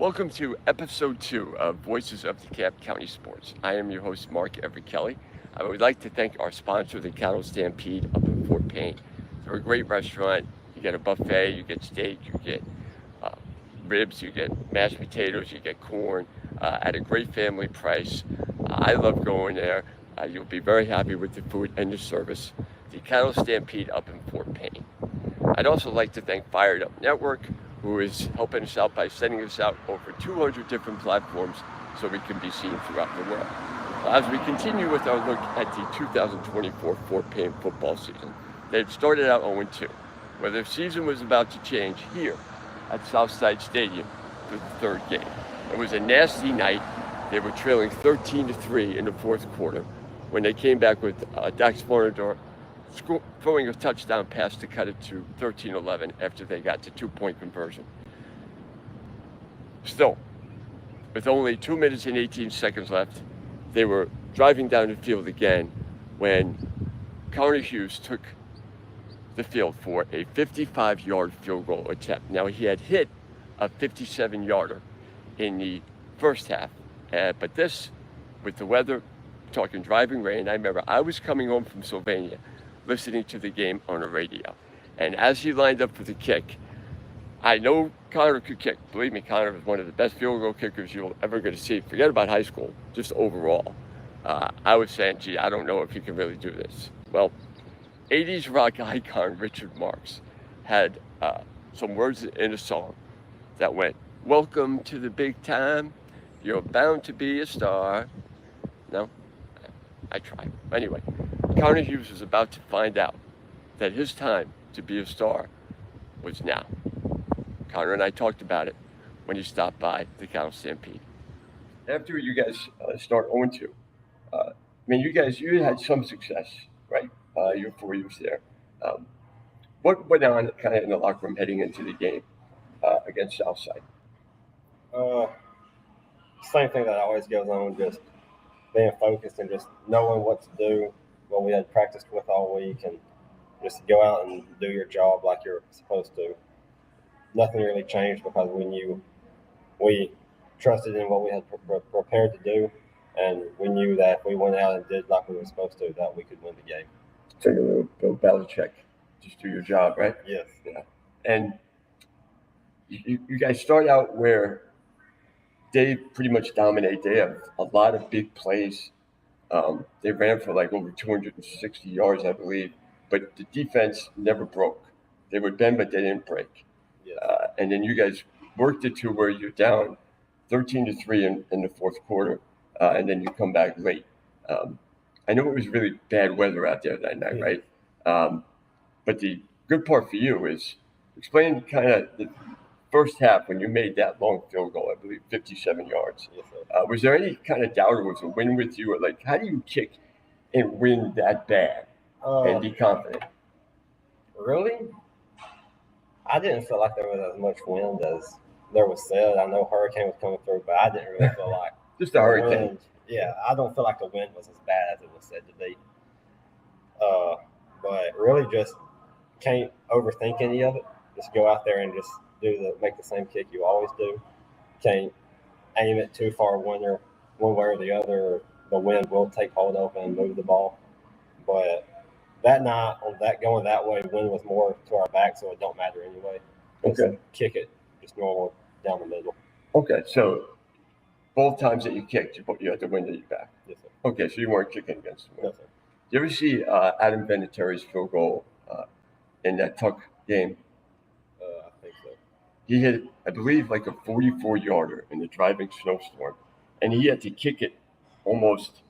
Welcome to episode 2 of Voices of DeKalb County Sports. I am your host, Mark Everett Kelly. I would like to thank our sponsor, the Cattle Stampede up in Fort Payne. They're a great restaurant. You get a buffet, you get steak, you get uh, ribs, you get mashed potatoes, you get corn at a great family price. I love going there. You'll be very happy with the food and the service. The Cattle Stampede up in Fort Payne. I'd also like to thank Fired Up Network, who is helping us out by sending us out over 200 different platforms so we can be seen throughout the world. As we continue with our look at the 2024 Fort Payne football season, they'd started out 0-2, where their season was about to change here at Southside Stadium for the third game. It was a nasty night. They were trailing 13-3 in the fourth quarter when they came back with Dax Fornador throwing a touchdown pass to cut it to 13-11 after they got to two-point conversion. Still, with only 2 minutes and 18 seconds left, they were driving down the field again when Connor Hughes took the field for a 55-yard field goal attempt. Now, he had hit a 57-yarder in the first half, but this, with the weather, talking driving rain, I remember I was coming home from Sylvania listening to the game on the radio. And as he lined up for the kick, I know Connor could kick. Believe me, Connor is one of the best field goal kickers you'll ever get to see. Forget about high school, just overall. I was saying, gee, I don't know if he can really do this. Well, 80s rock icon Richard Marx had some words in a song that went, "Welcome to the big time. You're bound to be a star." No? I tried. Anyway, Connor Hughes was about to find out that his time to be a star was now. Connor and I talked about it when he stopped by the Cattle Stampede. After you guys start 0-2, you had some success, right? Your 4 years there. What went on kind of in the locker room heading into the game against Southside? Uh, Same thing that always goes on, just being focused and just knowing what to do, what we had practiced with all week, and just go out and do your job like you're supposed to. Nothing really changed because we trusted in what we had prepared to do, and we knew that if we went out and did like we were supposed to, that we could win the game. Take a little Bill Belichick, just do your job, right? Yes. Yeah. And you guys start out where they pretty much dominate. They have a lot of big plays. They ran for like over 260 yards, I believe, but the defense never broke. They would bend, but they didn't break. Yes. And then you guys worked it to where you're down 13-3 in the fourth quarter, and then you come back late. I know it was really bad weather out there that night, right? But the good part for you is explain kind of the first half when you made that long field goal, I believe 57 yards. Yes, sir. Was there any kind of doubt or was a win with you? Or like, how do you kick and win that bad and be confident? Really? I didn't feel like there was as much wind as there was said. I know hurricane was coming through, but I didn't really feel like just a hurricane. Yeah, I don't feel like the wind was as bad as it was said to be. But really, just can't overthink any of it. Just go out there and just make the same kick you always do. Can't aim it too far one way or the other. The wind will take hold of it and move the ball. But that night, on that going that way, wind was more to our back, so it don't matter anyway. Just kick it, just normal down the middle. Okay, so both times that you kicked, you had the wind at your back. Yes, sir. Okay, so you weren't kicking against the wind. Yes, sir. Do you ever see Adam Vinatieri's field goal in that Tuck game? I think so. He hit, I believe, like a 44-yarder in the driving snowstorm, and he had to kick it almost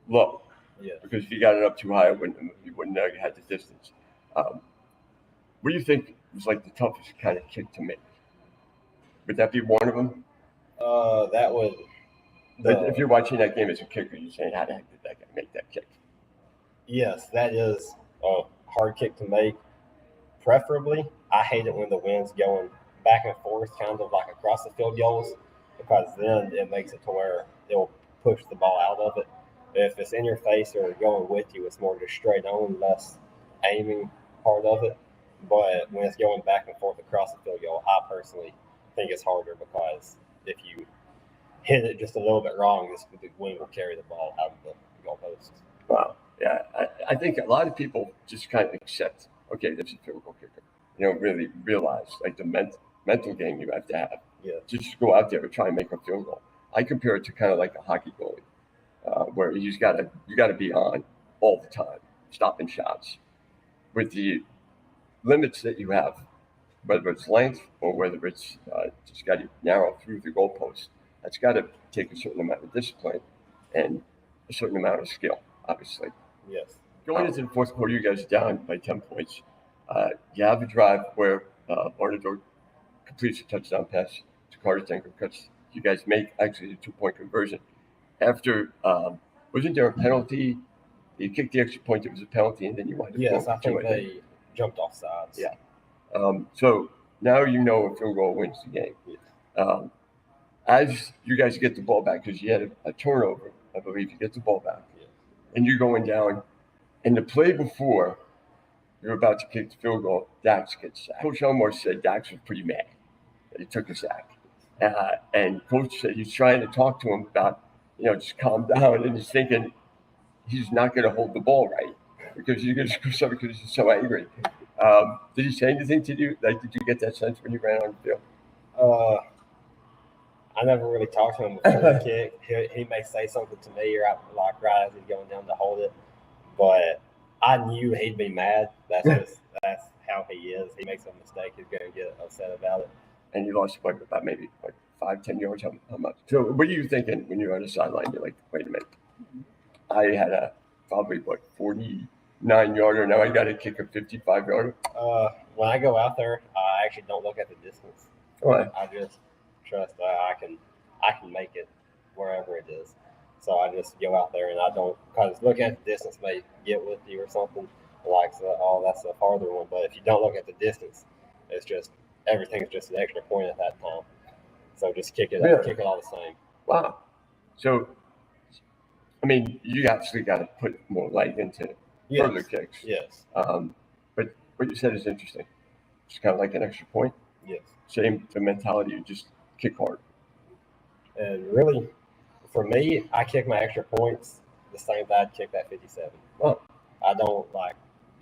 low. Yeah. Because if you got it up too high, you wouldn't have had the distance. What do you think was like the toughest kind of kick to make? Would that be one of them? That was. If you're watching that game as a kicker, you're saying, how the heck did that guy make that kick? Yes, that is a hard kick to make. Preferably, I hate it when the wind's going back and forth, kind of like across the field goals, because then it makes it to where it'll push the ball out of it. If it's in your face or going with you, it's more just straight on, less aiming part of it. But when it's going back and forth across the field goal, I personally think it's harder because if you hit it just a little bit wrong, the wind will carry the ball out of the goalpost. Wow. Yeah, I think a lot of people just kind of accept, okay, there's a field goal kicker. You don't really realize like the mental game you have to have. Yeah. Just go out there and try and make a field goal. I compare it to kind of like a hockey goalie, where you gotta be on all the time, stopping shots. With the limits that you have, whether it's length or whether it's just got to narrow through the goalpost, that's got to take a certain amount of discipline and a certain amount of skill, obviously. Yes. Going into the fourth quarter, you guys are down by 10 points. You have a drive where Barnador completes a touchdown pass to Carter Tinker. You guys make actually a 2-point conversion. After, wasn't there a penalty? You kicked the extra point, it was a penalty, and then you wanted to Yes, I think they jumped off sides. Yeah. So now you know a field goal wins the game. Yeah. As you guys get the ball back, because you had a turnover, I believe, you get the ball back, and you're going down. And the play before you're about to kick the field goal, Dax gets sacked. Coach Elmore said Dax was pretty mad that he took a sack. And Coach said he's trying to talk to him about, just calm down. And he's thinking he's not going to hold the ball right because you're going to screw something because he's so angry. Did he say anything to you? Like, did you get that sense when you ran on the field? I never really talked to him before the kick. He may say something to me or right as he's going down to hold it. But I knew he'd be mad. That's how he is. He makes a mistake, he's going to get upset about it. And you lost about maybe 5-10 yards. How much? So what are you thinking when you're on the sideline? You're like, wait a minute. I had a probably 49-yarder. Now I got to kick a 55-yarder. When I go out there, I actually don't look at the distance. Why? I just trust that I can make it wherever it is. So I just go out there and I don't, because looking at the distance may get with you or something. Like, oh, that's a farther one. But if you don't look at the distance, it's just everything's just an extra point at that time. So just kick it all the same. Wow. So, I mean, you actually got to put more light into further kicks. Yes. But what you said is interesting. It's kind of like an extra point. Yes. Same the mentality, you just kick hard. And really, for me, I kick my extra points the same that I'd kick that 57. Oh. I don't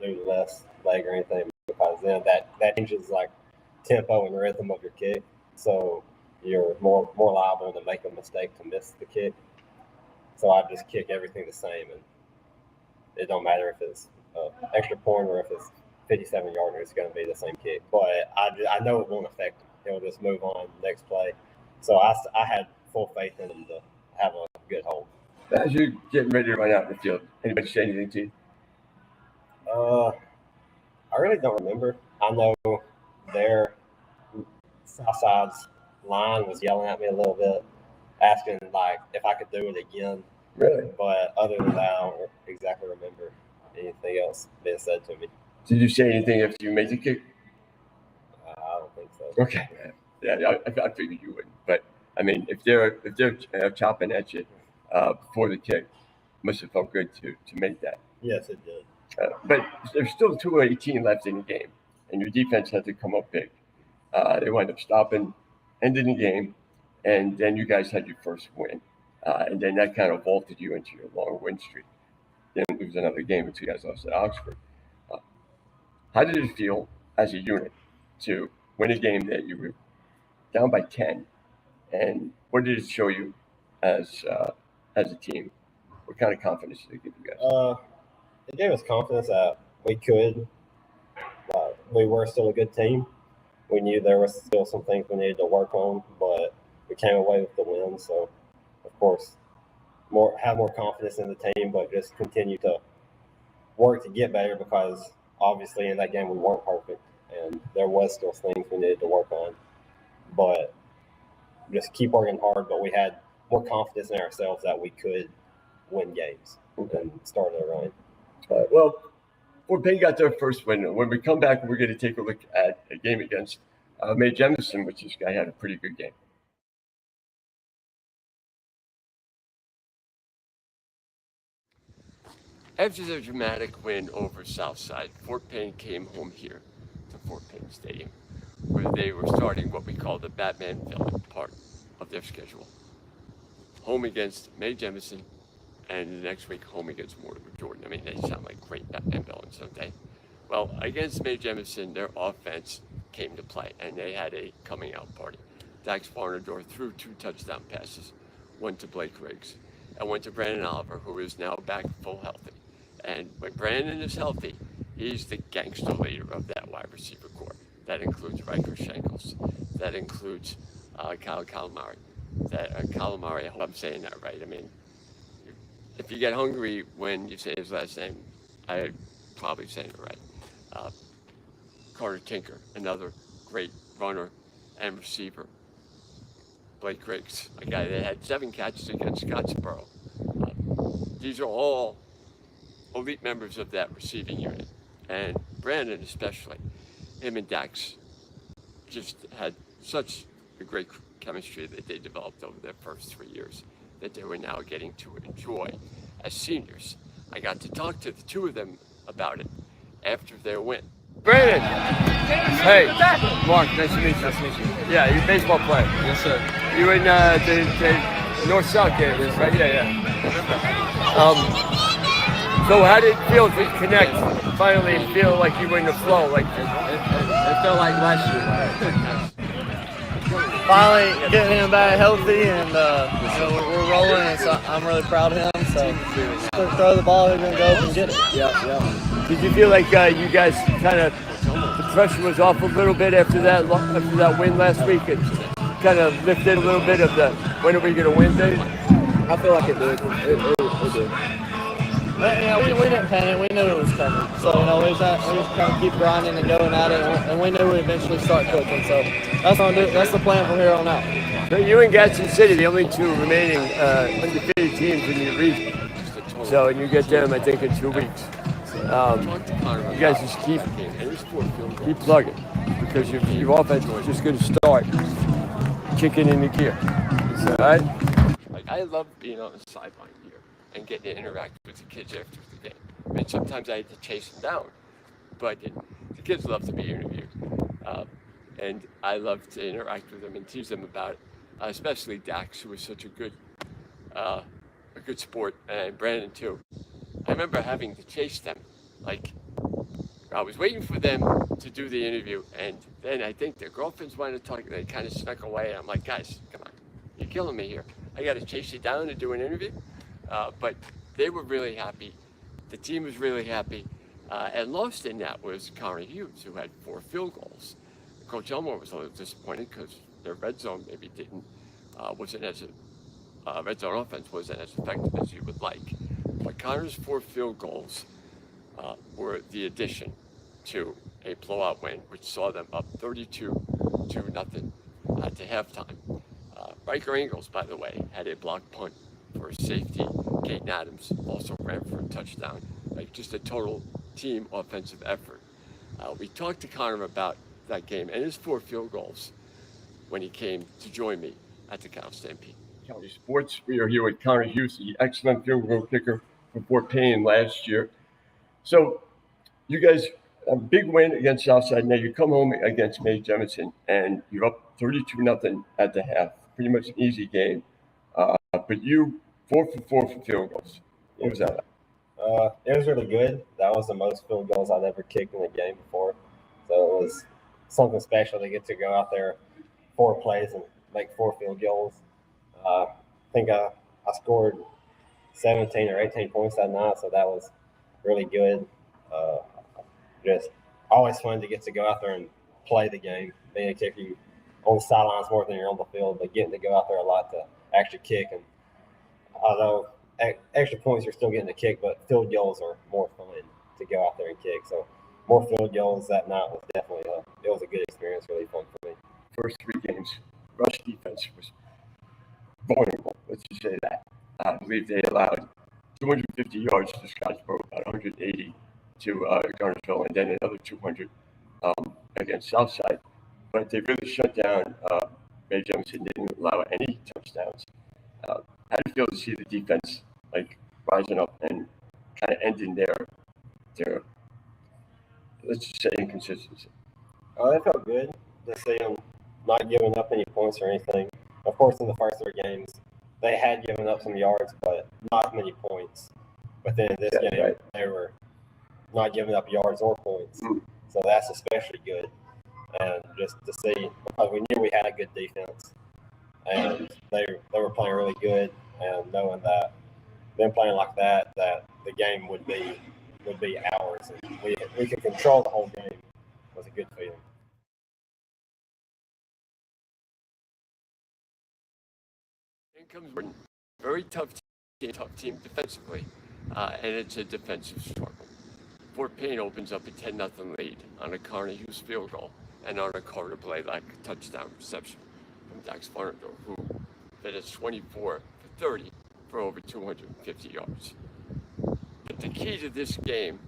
do less leg or anything because then that changes tempo and rhythm of your kick. So you're more liable to make a mistake to miss the kick. So I just kick everything the same, and it don't matter if it's extra point or if it's 57-yarder, it's going to be the same kick. But I know it won't affect him. He'll just move on next play. So I had full faith in him to have a good hold. As you're getting ready to run out in the field, anybody say anything to you? I really don't remember. I know their Southside's line was yelling at me a little bit, asking if I could do it again. Really? But other than that, I don't exactly remember anything else being said to me. Did you say anything if you made the kick? I don't think so. Okay. Yeah, I figured you wouldn't. But I mean, if they're chopping at you before the kick, must have felt good to make that. Yes, it did. But there's still 2:18 left in the game, and your defense had to come up big. They wound up ending the game, and then you guys had your first win. And then that kind of vaulted you into your long win streak. Then it was another game until you guys lost at Oxford. How did it feel as a unit to win a game that you were down by 10? And what did it show you as a team? What kind of confidence did it give you guys? It gave us confidence that we could. We were still a good team. We knew there was still some things we needed to work on, but we came away with the win. So, of course, have more confidence in the team, but just continue to work to get better because obviously in that game we weren't perfect and there was still things we needed to work on. But just keep working hard. But we had more confidence in ourselves that we could win games and start a run. Well, Fort Payne got their first win. When we come back, we're going to take a look at a game against Mae Jemison, which this guy had a pretty good game. After the dramatic win over Southside, Fort Payne came home here to Fort Payne Stadium, where they were starting what we call the Batman Villain part of their schedule. Home against May Jemison, and the next week home against Mortimer Jordan. I mean, they sound like great Batman villains, don't they? Well, against May Jemison, their offense came to play, and they had a coming out party. Dax Barnador threw 2 touchdown passes, one to Blake Riggs, and one to Brandon Oliver, who is now back full healthy. And when Brandon is healthy, he's the gangster leader of that wide receiver corps. That includes Riker Shankles. That includes Kyle Calamari. Calamari, I hope I'm saying that right. I mean, if you get hungry when you say his last name, I'm probably saying it right. Carter Tinker, another great runner and receiver. Blake Riggs, a guy that had 7 catches against Scottsboro. These are all elite members of that receiving unit. And Brandon especially, him and Dax just had such a great chemistry that they developed over their first 3 years that they were now getting to enjoy as seniors. I got to talk to the 2 of them about it after their win. Brandon! Hey, Mark, nice to meet you. Nice to meet you. Yeah, you're a baseball player. Yes, sir. You were in the North-South game, right? Yeah. So how did it feel to connect, finally, and feel like you were in the flow? Like It felt like last year. Finally getting him back healthy, and we're rolling, and so I'm really proud of him. So throw the ball, he's gonna go up and get it. Yeah. Did you feel like you guys kind of, the pressure was off a little bit after that win last week? It kind of lifted a little bit of the when are we going to win thing? I feel like it did. It did. But, we didn't panic. We knew it was coming. So we just kind of keep grinding and going at it, and we knew we'd eventually start cooking. So that's the plan from here on out. So you and Gadsden City, the only 2 remaining undefeated teams in your region. So you get them, I think, in 2 weeks. You guys just keep plugging, because your offense is just going to start kicking into gear. All right? Like, I love being on the sideline here and getting to interact with the kids after the game. I mean, sometimes I had to chase them down, but the kids love to be interviewed. And I love to interact with them and tease them about it, especially Dax, who was such a good sport, and Brandon too. I remember having to chase them. Like, I was waiting for them to do the interview, and then I think their girlfriends wanted to talk, and they kind of snuck away. And I'm like, guys, come on, you're killing me here. I got to chase you down to do an interview. But they were really happy. The team was really happy. And lost in that was Connor Hughes, who had 4 field goals. Coach Elmore was a little disappointed because their red zone maybe red zone offense wasn't as effective as you would like. But Connor's 4 field goals were the addition to a blowout win, which saw them up 32-0 to halftime. Riker Ingalls, by the way, had a blocked punt for a safety. Caden Adams also ran for a touchdown. Like, just a total team offensive effort. We talked to Connor about that game and his 4 field goals when he came to join me at the Cal Stampede. County Sports, we are here with Connor Hughes, the excellent field goal kicker for Fort Payne last year. So you guys, a big win against Southside. Now you come home against May Jemison and you're up 32-0 at the half. Pretty much an easy game. But you 4 for 4 for field goals. What was that? It was really good. That was the most field goals I'd ever kicked in a game before. So it was something special to get to go out there 4 plays and make 4 field goals. I think I scored 17 or 18 points that night, so that was really good. Just always fun to get to go out there and play the game. Being a kicker, you on the sidelines more than you're on the field, but getting to go out there a lot to actually kick. And although extra points you're still getting to kick, but field goals are more fun to go out there and kick. So more field goals that night was definitely it was a good experience, really fun for me. First 3 games, rush defense was vulnerable. Let's just say that. I believe they allowed 250 yards to Scottsboro, about 180 to Garnersville, and then another 200 against Southside. But they really shut down May Jemison. Didn't allow any touchdowns. How do you feel to see the defense rising up and kind of ending their let's just say inconsistency? It felt good to see them not giving up any points or anything. of course, in the first 3 games, they had given up some yards, but not many points. But then in this game, they were not giving up yards or points. So that's especially good. And just to see, because we knew we had a good defense, and they were playing really good, and knowing that them playing like that the game would be ours, and we could control the whole game was a good feeling. In comes Jordan. Very tough team defensively, and it's a defensive struggle. Fort Payne opens up a 10-0 lead on a Connor Hughes field goal and on a Carter Blaylock touchdown reception from Dax Farnador, who finished 24 for 30 for over 250 yards. But the key to this game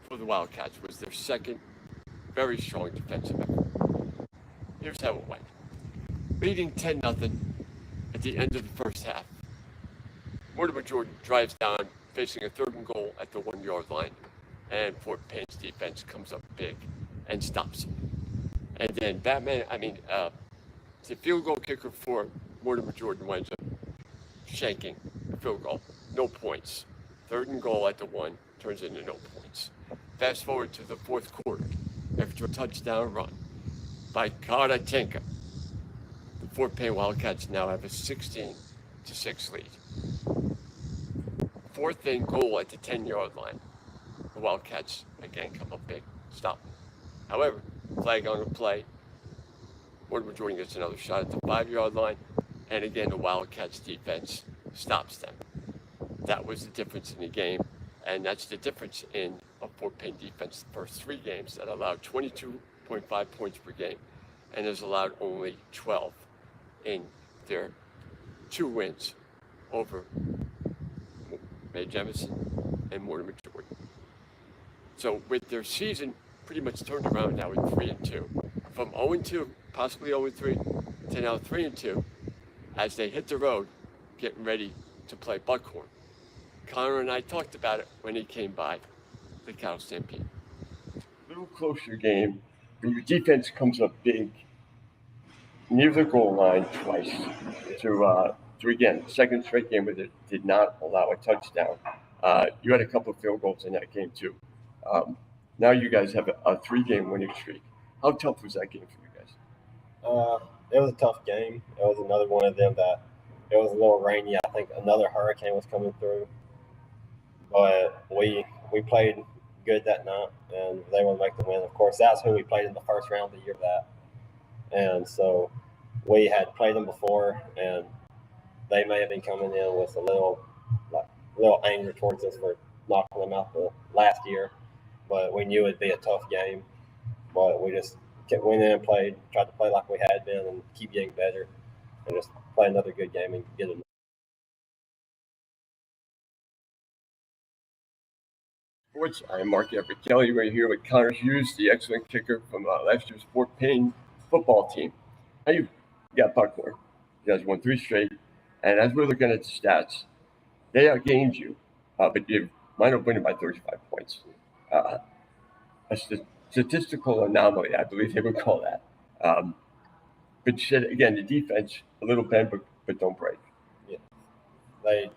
for the Wildcats was their second very strong defensive effort. Here's how it went. Leading 10-0 at the end of the first half, Mortimer Jordan drives down, facing a 3rd and goal at the 1-yard line, and Fort Payne's defense comes up big and stops him. And then the field goal kicker for Mortimer Jordan winds up shanking the field goal. No points. 3rd and goal at the 1 turns into no points. Fast forward to the 4th quarter, after a touchdown run by Carter Tinker, the Fort Payne Wildcats now have a 16-6 lead. 4th and goal at the 10-yard line. The Wildcats again come up big, stop. However, flag on the play, Mortimer Jordan gets another shot at the 5-yard line, and again the Wildcats defense stops them. That was the difference in the game, and that's the difference in a Fort Payne defense the first 3 games that allowed 22.5 points per game and has allowed only 12 in their 2 wins over Mae Jemison and Mortimer Jordan. So with their season pretty much turned around now with 3-2, from 0-2, possibly 0-3, to now 3-2, as they hit the road, getting ready to play Buckhorn. Connor and I talked about it when he came by the Cal Stampede. A little closer game, but your defense comes up big near the goal line twice to again, second straight game where it did not allow a touchdown. You had a couple of field goals in that game too. Now you guys have a 3-game winning streak. How tough was that game for you guys? It was a tough game. It was another one of them that it was a little rainy. I think another hurricane was coming through, but we played good that night and they able to make the win. Of course, that's who we played in the first round the year of that, and so we had played them before, and they may have been coming in with a little anger towards us for knocking them out the last year, but we knew it'd be a tough game. But we just kept winning and tried to play like we had been and keep getting better and just play another good game and get it. Sports, I am Mark Everett Kelly right here with Connor Hughes, the excellent kicker from last year's Fort Payne football team. Now you got Buckhorn. You guys won 3 straight. And as we're looking at the stats, they outgained you, but you might up winning by 35 points. A statistical anomaly, I believe they would call that. But again, the defense, a little bend, but don't break. Yeah. They,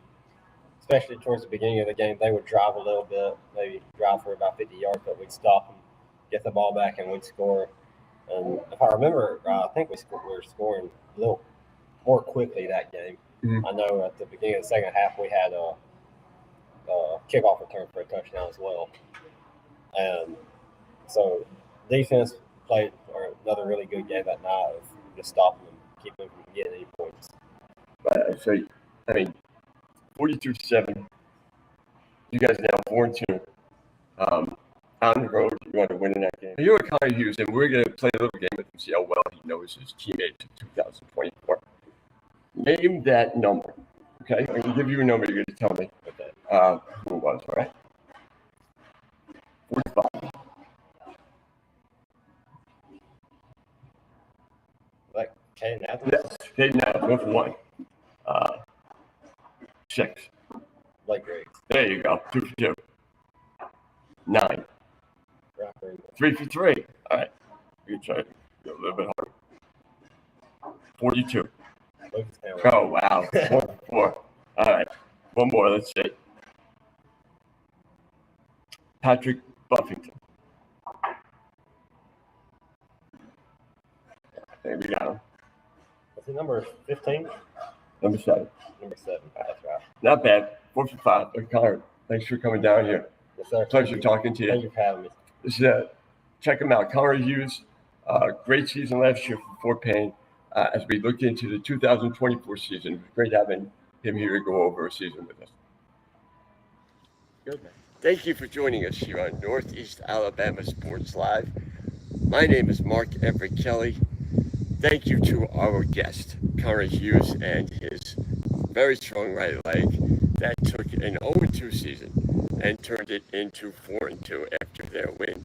especially towards the beginning of the game, they would drive a little bit, maybe drive for about 50 yards, but we'd stop them, get the ball back, and we'd score. And if I remember, I think we were scoring a little more quickly that game. Mm-hmm. I know at the beginning of the second half we had a kickoff return for a touchdown as well. And so defense played another really good game that night of just stopping them, keeping them from getting any points. So, 42-7. You guys are now 4-2. On the road, you want to win in that game. You're Connor Hughes, and we're going to play a little game with him, see how well he knows his teammates in 2024. Name that number. Okay, I can give you a number. You're going to tell me who it was. All right. 45. Like Caden Adams? Yes, Caden Adams. Go for 1. 6. Blake Griggs. There you go. 2 for 2. 9. 3 for 3. All right. You can try it a little bit harder. 42. Lucas County. Oh, wow. 4-4. All right. One more. Let's see. Patrick Buffington. There we go. What's the number? 15? Number 7. Number 7. That's right. Not bad. 4 for 5. Connor, thanks for coming down here. Yes, sir. Pleasure talking to Thank you. you for having me. This is check him out. Connor Hughes. Great season last year for Fort Payne. As we look into the 2024 season, it was great having him here to go over a season with us. Good, man. Thank you for joining us here on Northeast Alabama Sports Live. My name is Mark Everett Kelly. Thank you to our guest, Connor Hughes, and his very strong right leg that took an 0-2 season and turned it into 4-2 after their win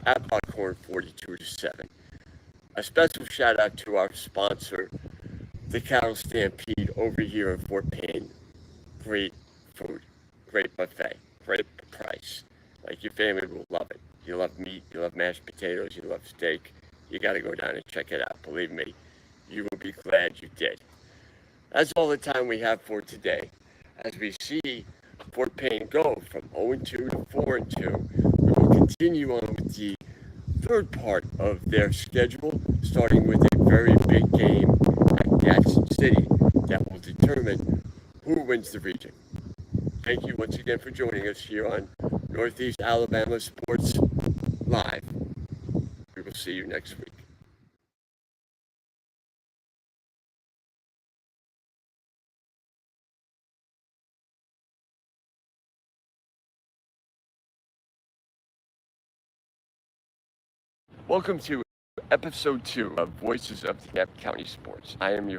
at Buckhorn 42-7. A special shout out to our sponsor, the Cattle Stampede over here in Fort Payne. Great food, great buffet, great price. Like your family will love it. You love meat, you love mashed potatoes, you love steak. You got to go down and check it out. Believe me, you will be glad you did. That's all the time we have for today. As we see Fort Payne go from 0-2 to 4-2, we will continue on with the third part of their schedule, starting with a very big game at Gadsden City that will determine who wins the region. Thank you once again for joining us here on Northeast Alabama Sports Live. We will see you next week. Welcome to episode 2 of Voices of DeKalb County Sports. I am your